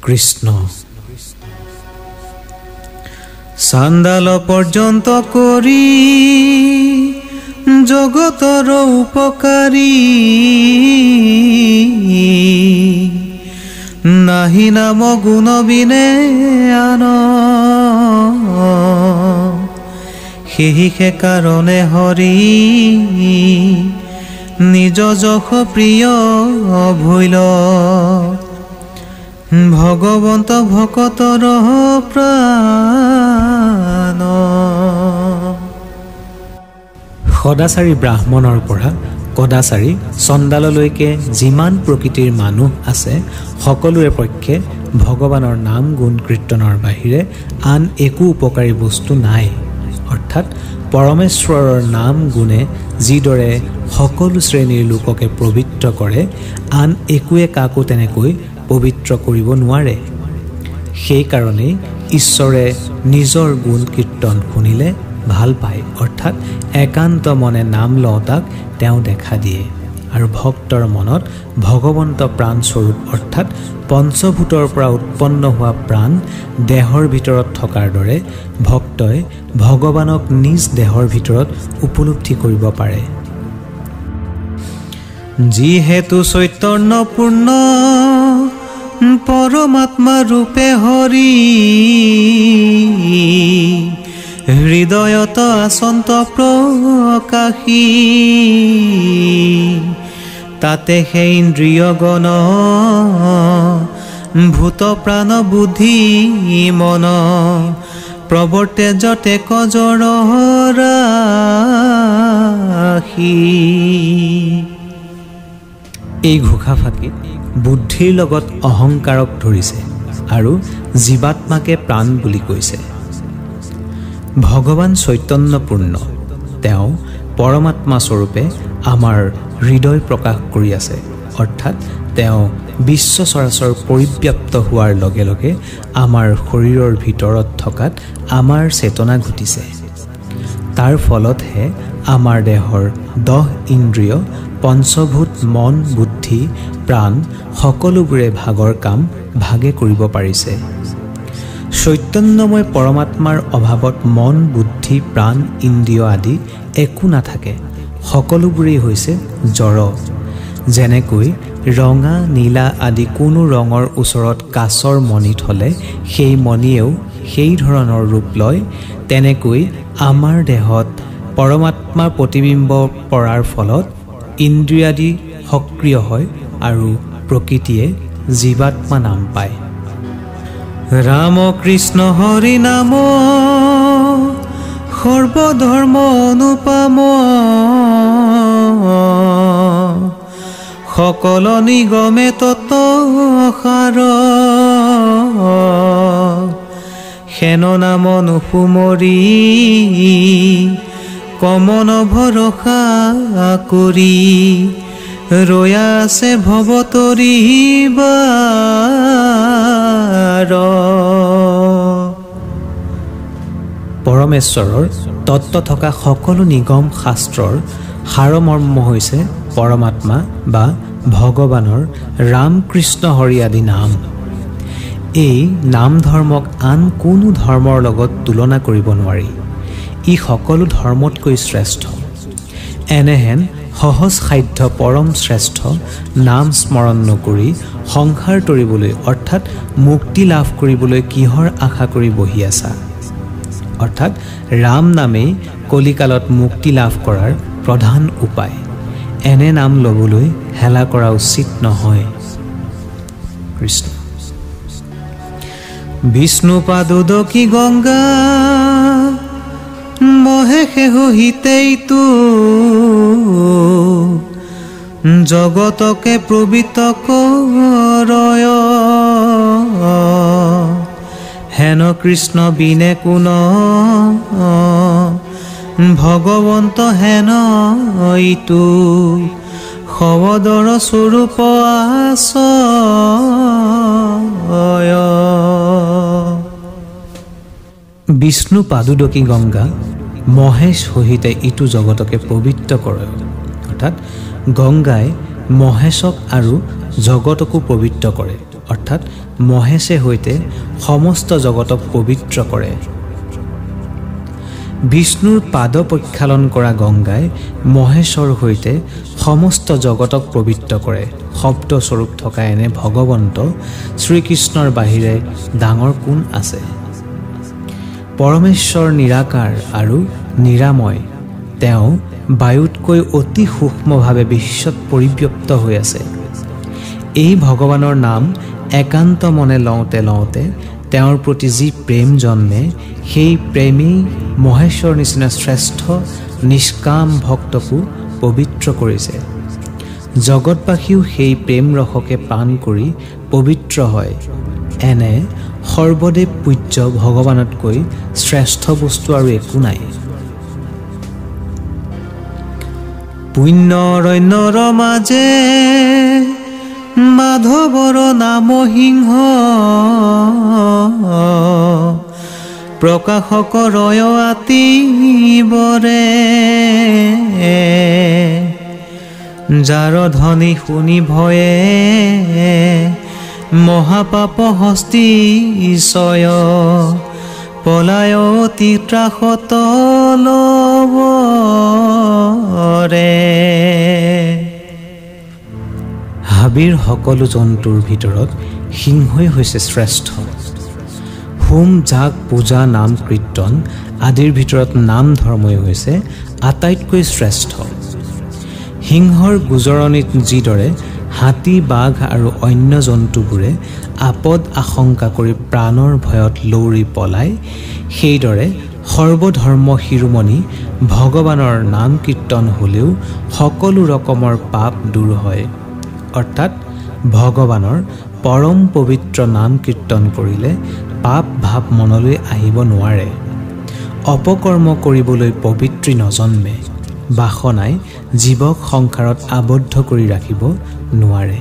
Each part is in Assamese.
কৃষ্ণ। সান্দাল পৰ্যন্ত কৰি জগতৰ উপকাৰী, নাহি নাম গুণ বিনে আন, সেহিহে কাৰণে হৰি নিজ যশ প্ৰিয় ভৈল, ভগৱন্ত ভকতৰ প্ৰাণ। সদাচাৰী ব্ৰাহ্মণৰ পৰা কদাচাৰী চণ্ডাললৈকে যিমান প্ৰকৃতিৰ মানুহ আছে সকলোৰে পক্ষে ভগৱানৰ নাম গুণ কীৰ্তনৰ বাহিৰে আন একো উপকাৰী বস্তু নাই। অৰ্থাৎ পৰমেশ্বৰৰ নাম গুণে যিদৰে সকলো শ্ৰেণীৰ লোককে পবিত্ৰ কৰে, আন একোৱে কাকো তেনেকৈ পবিত্ৰ কৰিব নোৱাৰে। সেইকাৰণেই ঈশ্বৰে নিজৰ গুণ কীৰ্তন শুনিলে ভাল পায়, অৰ্থাৎ একান্ত মনে নাম লওঁতাক তেওঁ দেখা দিয়ে। আৰু ভক্তৰ মনত ভগৱন্ত প্ৰাণস্বৰূপ অৰ্থাৎ পঞ্চভূতৰ পৰা উৎপন্ন হোৱা প্ৰাণ দেহৰ ভিতৰত থকাৰ দৰে ভক্তই ভগৱানক নিজ দেহৰ ভিতৰত উপলব্ধি কৰিব পাৰে। যিহেতু চৈতন্যপূৰ্ণ পৰমাত্মা ৰূপে হৰি, হৃদয়ত আচন্ত প্ৰকাশী, তাতে সেই ইন্দ্ৰিয়গণ ভূত প্ৰাণ বুদ্ধি মন, প্ৰৱৰ্তে যতে কজৰ ৰাখি। এই ঘোষা ফাঁকি বুদ্ধিৰ লগত অহংকাৰক ধৰিছে আৰু জীৱাত্মাকে প্ৰাণ বুলি কৈছে। ভগৱান চৈতন্যপূৰ্ণ, তেওঁ পৰমাত্মা স্বৰূপে আমাৰ হৃদয় প্ৰকাশ কৰি আছে, অৰ্থাৎ তেওঁ বিশ্ব চৰাচৰ পৰিব্যাপ্ত হোৱাৰ লগে লগে আমাৰ শৰীৰৰ ভিতৰত থকাত আমাৰ চেতনা ঘটিছে। তাৰ ফলতহে আমাৰ দেহৰ 10 ইন্দ্ৰিয়, পঞ্চভূত, মন, বুদ্ধি, প্ৰাণ সকলোবোৰে ভাগৰ কাম ভাগে কৰিব পাৰিছে। চৈতন্যময় পৰমাত্মাৰ অভাৱত মন, বুদ্ধি, প্ৰাণ, ইন্দ্ৰিয় আদি একো নাথাকে, সকলোবোৰেই হৈছে জড়। যেনেকৈ ৰঙা, নীলা আদি কোনো ৰঙৰ ওচৰত কাঁচৰ মণি থলে সেই মণিয়েও সেই ধৰণৰ ৰূপ লয়, তেনেকৈ আমাৰ দেহত পৰমাত্মাৰ প্ৰতিবিম্ব পৰাৰ ফলত ইন্দ্ৰিয়াদি সক্ৰিয় হয় আৰু প্ৰকৃতিয়ে জীৱাত্মা নাম পায়। ৰাম কৃষ্ণ হৰি নাম সৰ্বধৰ্ম অনুপম, সকল নিগমে তত সাৰ, হেন নাম নুসুমৰি কমন ভৰসা কৰি, ৰয়া আছে ভৱতৰিবাৰ। পৰমেশ্বৰৰ তত্ত্ব থকা সকলো নিগম শাস্ত্ৰৰ সাৰমৰ্ম হৈছে পৰমাত্মা বা ভগৱানৰ ৰাম কৃষ্ণ হৰি আদি নাম। এই নাম ধৰ্মক আন কোনো ধৰ্মৰ লগত তুলনা কৰিব নোৱাৰি, ই সকলো ধৰ্মতকৈ শ্ৰেষ্ঠ। এনেহেন সহজ সাধ্য পৰম শ্ৰেষ্ঠ নাম স্মৰণ নকৰি সংসাৰ তৰিবলৈ অৰ্থাৎ মুক্তি লাভ কৰিবলৈ কিহৰ আশা কৰি বহি আছা? অৰ্থাৎ ৰাম নামেই কলিকালত মুক্তি লাভ কৰাৰ প্ৰধান উপায়। এনে নাম ল'বলৈ হেলা কৰা উচিত নহয়। কৃষ্ণ। বিষ্ণু পাদুদকী গংগা মহেশে সহিতেইতো, জগতকে প্ৰবৃত কৰয়, হেন কৃষ্ণ বিনে কোন, ভগৱন্ত হেন ইটো, সবদৰ স্বৰূপ আশ্ৰয়। বিষ্ণু পাদুদকী গংগা মহেশ সহিতে ইটো জগতকে পবিত্ৰ কৰে, অৰ্থাৎ গংগাই মহেশক আৰু জগতকো পবিত্ৰ কৰে, অৰ্থাৎ মহেশে সৈতে সমস্ত জগতক পবিত্ৰ কৰে। বিষ্ণুৰ পাদ প্ৰক্ষালন কৰা গংগাই মহেশৰ সৈতে সমস্ত জগতক পবিত্ৰ কৰে। শব্দস্বৰূপ থকা এনে ভগৱন্ত শ্ৰীকৃষ্ণৰ বাহিৰে ডাঙৰ কোন আছে? পৰমেশ্বৰ নিৰাকাৰ আৰু নিৰাময়। তেওঁ বায়ুতকৈ অতি সূক্ষ্মভাৱে বিশ্বত পৰিব্যাপ্ত হৈ আছে। এই ভগৱানৰ নাম একান্ত মনে লওঁতে লওঁতে তেওঁৰ প্ৰতি যি প্ৰেম জন্মে, সেই প্ৰেমেই মহেশ্বৰ নিচিনা শ্ৰেষ্ঠ নিষ্কাম ভক্তকো পবিত্ৰ কৰিছে। জগতবাসীও সেই প্ৰেম ৰসকে পান কৰি পবিত্ৰ হয়। এনে সৰ্বদেৱ পূজ্য ভগৱানতকৈ শ্ৰেষ্ঠ বস্তু আৰু একো নাই। পুণ্য অৰণ্যৰ মাজে মাধৱৰ নাম সিংহ, প্ৰকাশক ৰয় আতিবৰে, যাৰ ধ্বনি শুনি ভয়ে মহাপাপ হস্তিশয়, পলায় অতি ত্ৰাসত লবৰে। হাবিৰ সকলো জন্তুৰ ভিতৰত সিংহই হৈছে শ্ৰেষ্ঠ। হোম যাগ পূজা নাম কীৰ্তন আদিৰ ভিতৰত নাম ধৰ্মই হৈছে আটাইতকৈ শ্ৰেষ্ঠ। সিংহৰ গোজৰণিত যিদৰে হাতী বাঘ আৰু অন্য জন্তুবোৰে আপদ আশংকা কৰি প্ৰাণৰ ভয়ত লৌৰি পলায়, সেইদৰে সৰ্বধৰ্ম শিৰোমণি ভগৱানৰ নাম কীৰ্তন হ'লেও সকলো ৰকমৰ পাপ দূৰ হয়। অৰ্থাৎ ভগৱানৰ পৰম পবিত্ৰ নাম কীৰ্তন কৰিলে পাপ ভাৱ মনলৈ আহিব নোৱাৰে। অপকৰ্ম কৰিবলৈ পবিত্ৰী নজন্মে। বাসনাই জীৱক সংসাৰত আবদ্ধ কৰি ৰাখিব নোৱাৰে।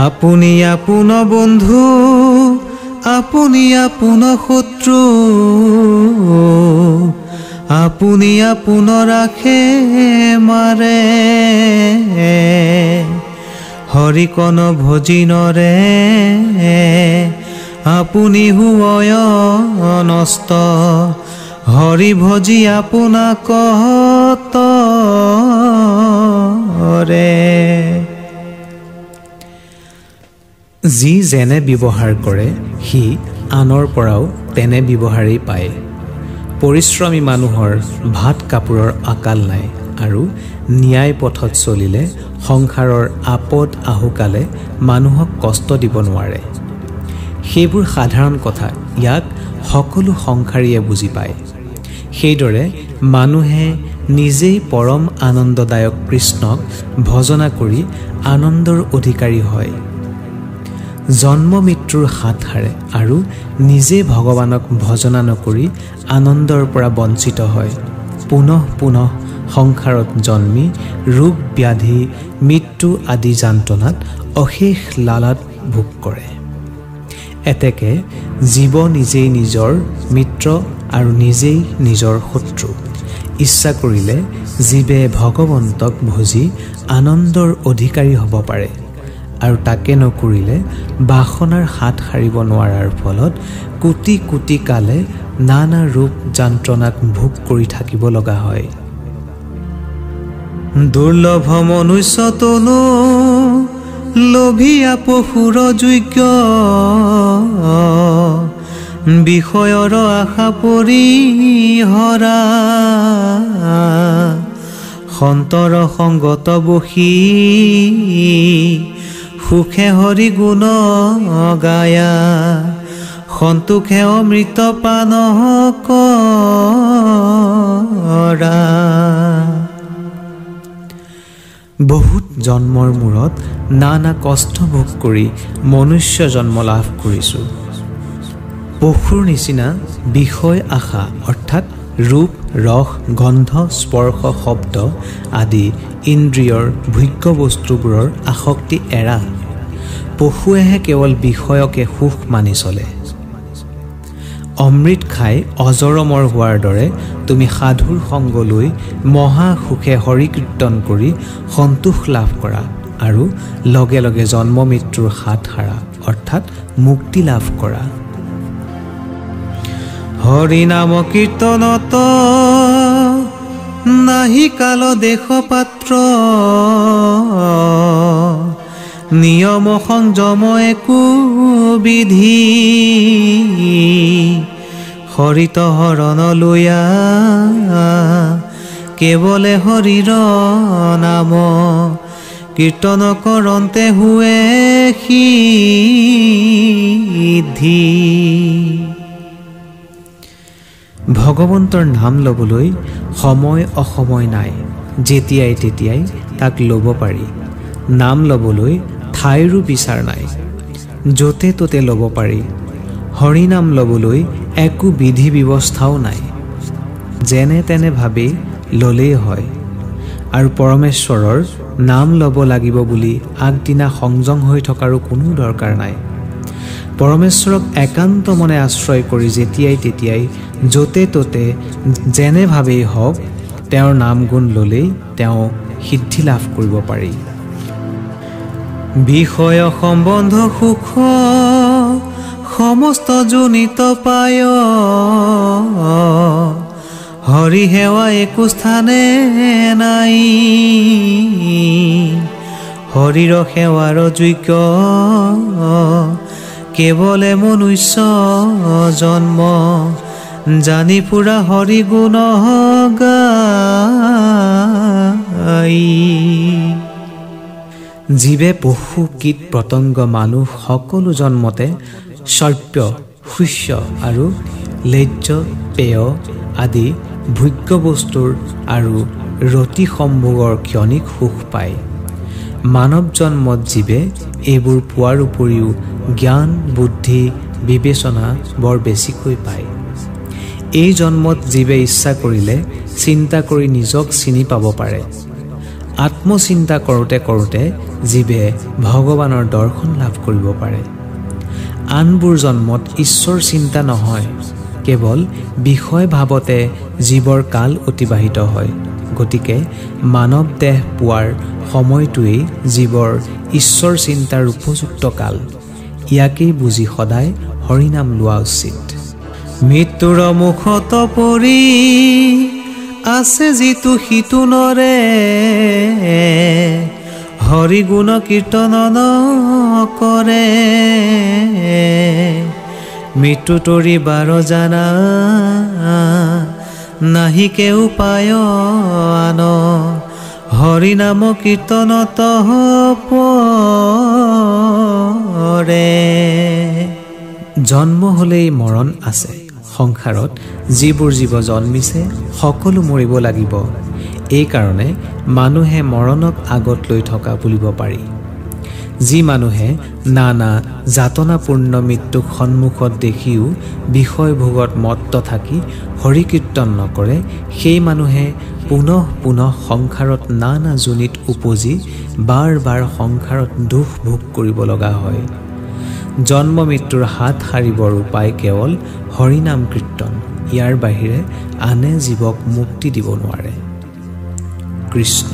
আপুনি আপোন বন্ধু, আপুনি আপোন শত্ৰু, আপুনি আপোন ৰাখে মাৰে, হৰিকণ ভজিনৰে আপুনি হুয় নষ্ট, হৰি ভজি আপোনাক তৰে। যি যেনে ব্যৱহাৰ কৰে সি আনৰ পৰাও তেনে ব্যৱহাৰেই পায়। পৰিশ্ৰমী মানুহৰ ভাত কাপোৰৰ আকাল নাই, আৰু ন্যায় পথত চলিলে সংসাৰৰ আপদ আহুকালে মানুহক কষ্ট দিব নোৱাৰে। সেইবোৰ সাধাৰণ কথা, ইয়াক সকলো সংসাৰীয়ে বুজি পায়। সেইদৰে মানুহে নিজেই পৰম আনন্দদায়ক কৃষ্ণক ভজনা কৰি আনন্দৰ অধিকাৰী হয়। জন্ম মৃত্যুৰ হাত সাৰে আৰু নিজে ভগৱানক ভজনা নকৰি আনন্দৰ পৰা বঞ্চিত হয়। পুনঃ পুনঃ সংসাৰত জন্মি ৰোগ ব্যাধি মৃত্যু আদি যান্ত্ৰণাত অশেষ লালাত ভোগ কৰে। এতেকে জীৱ নিজেই নিজৰ মিত্ৰ আৰু নিজেই নিজৰ শত্ৰু। ইচ্ছা কৰিলে জীৱে ভগৱন্তক ভজি আনন্দৰ অধিকাৰী হ'ব পাৰে, আৰু তাকে নকৰিলে বাসনাৰ হাত সাৰিব নোৱাৰাৰ ফলত কোটি কোটি কালে নানা ৰূপ যান্ত্ৰণাক ভোগ কৰি থাকিব লগা হয়। দুৰ্লভ মনুষ্য তনু লোভিয়া পশুৰ যোগ্য, বিষয়ৰ আশা পৰি হৰা, সন্তৰ সংগত বসি সুখে হৰি গুণ গায়া, সন্তোষে অমৃত পান কৰা। বহুত জন্মৰ মূৰত নানা কষ্ট ভোগ কৰি মনুষ্য জন্ম লাভ কৰিছোঁ। পশুৰ নিচিনা বিষয় আশা অৰ্থাৎ ৰূপ ৰস গন্ধ স্পৰ্শ শব্দ আদি ইন্দ্ৰিয়ৰ ভোগ্য বস্তুবোৰৰ আসক্তি এৰা। পশুৱেহে কেৱল বিষয়কে সুখ মানি চলে। অমৃত খাই অজৰমৰ হোৱাৰ দৰে তুমি সাধুৰ সংগ লৈ মহা সুখে হৰি কীৰ্তন কৰি সন্তোষ লাভ কৰা, আৰু লগে লগে জন্ম মৃত্যুৰ হাত সাৰা অৰ্থাৎ মুক্তি লাভ কৰা। হৰি নাম কীৰ্তনত নাহি কাল দেশ পাত্ৰ, নিয়ম সংযম একো বিধি, হৰিত হৰণ লয়া কেৱলে হৰিৰ নাম, কীৰ্তন কৰন্তে হুৱে সিদ্ধি। ভগৱন্তৰ নাম ল'বলৈ সময় অসময় নাই, যেতিয়াই তেতিয়াই তাক ল'ব পাৰি। নাম ল'বলৈ ঠাইৰো বিচাৰ নাই, য'তে ত'তে ল'ব পাৰি। হৰি নাম ল'বলৈ একো বিধি ব্যৱস্থাও নাই, যেনে তেনে ভাবি ল'লেই হয়। আৰু পৰমেশ্বৰৰ নাম ল'ব লাগিব বুলি আগদিনা সংযম হৈ থকাৰো কোনো দৰকাৰ নাই। পৰমেশ্বৰক একান্ত মনে আশ্ৰয় কৰি যেতিয়াই তেতিয়াই য'তে ত'তে যেনেভাৱেই হওক তেওঁৰ নাম গুণ ল'লেই তেওঁ সিদ্ধি লাভ কৰিব পাৰি। বিষয় সম্বন্ধ সুখ সমস্ত জনিত পায়, হৰি সেৱা একো স্থানে নাই, হৰিৰ সেৱাৰ যোগ্য কেৱলে মনুষ্য জন্ম, জানি ফুৰা হৰি গুণ গাই। জীৱে পশু কীট পতংগ মানুহ সকলো জন্মতে সৰ্প্য শস্য আৰু লেজ্জ পেয় আদি ভোগ্য বস্তুৰ আৰু ৰতি সম্ভোগৰ ক্ষণিক সুখ পায়। মানৱ জন্মত জীৱে এইবোৰ পোৱাৰ উপৰিও জ্ঞান বুদ্ধি বিবেচনা বৰ বেছিকৈ পায়। এই জন্মত জীৱে ইচ্ছা কৰিলে চিন্তা কৰি নিজক চিনি পাব পাৰে। আত্মচিন্তা কৰোঁতে কৰোঁতে জীৱে ভগৱানৰ দৰ্শন লাভ কৰিব পাৰে। আনবোৰ জন্মত ঈশ্বৰ চিন্তা নহয়, কেৱল বিষয় ভাৱতে জীৱৰ কাল অতিবাহিত হয়। গতিকে মানৱ দেহ পোৱাৰ সময়টোৱেই জীৱৰ ঈশ্বৰ চিন্তাৰ উপযুক্ত কাল। ইয়াকেই বুজি সদায় হৰিনাম লোৱা উচিত। মৃত্যুৰ মুখত পৰি আছে যিটো সিটো নৰে, হৰি গুণ কীৰ্তন নকৰে, মৃত্যু তৰি বাৰ জানা নাহিকে উপায় আন, হৰি নাম কীৰ্তনত পৰে। জন্ম হ'লেই মৰণ আছে। সংসাৰত যিবোৰ জীৱ জন্মিছে সকলো মৰিব লাগিব। এইকাৰণে মানুহে মৰণক আগত লৈ থকা বুলিব পাৰি। যি মানুহে নানা যাতনাপূৰ্ণ মৃত্যুক সন্মুখত দেখিও বিষয়ভোগত মত্ত থাকি হৰি কীৰ্তন নকৰে, সেই মানুহে পুনঃ পুনঃ সংসাৰত নানা যোনিত উপজি বাৰ বাৰ সংসাৰত দুখ ভোগ কৰিব লগা হয়। জন্ম মৃত্যুৰ হাত সাৰিবৰ উপায় কেৱল হৰিনাম কীৰ্তন। ইয়াৰ বাহিৰে আনে জীৱক মুক্তি দিব নোৱাৰে। কৃষ্ণ।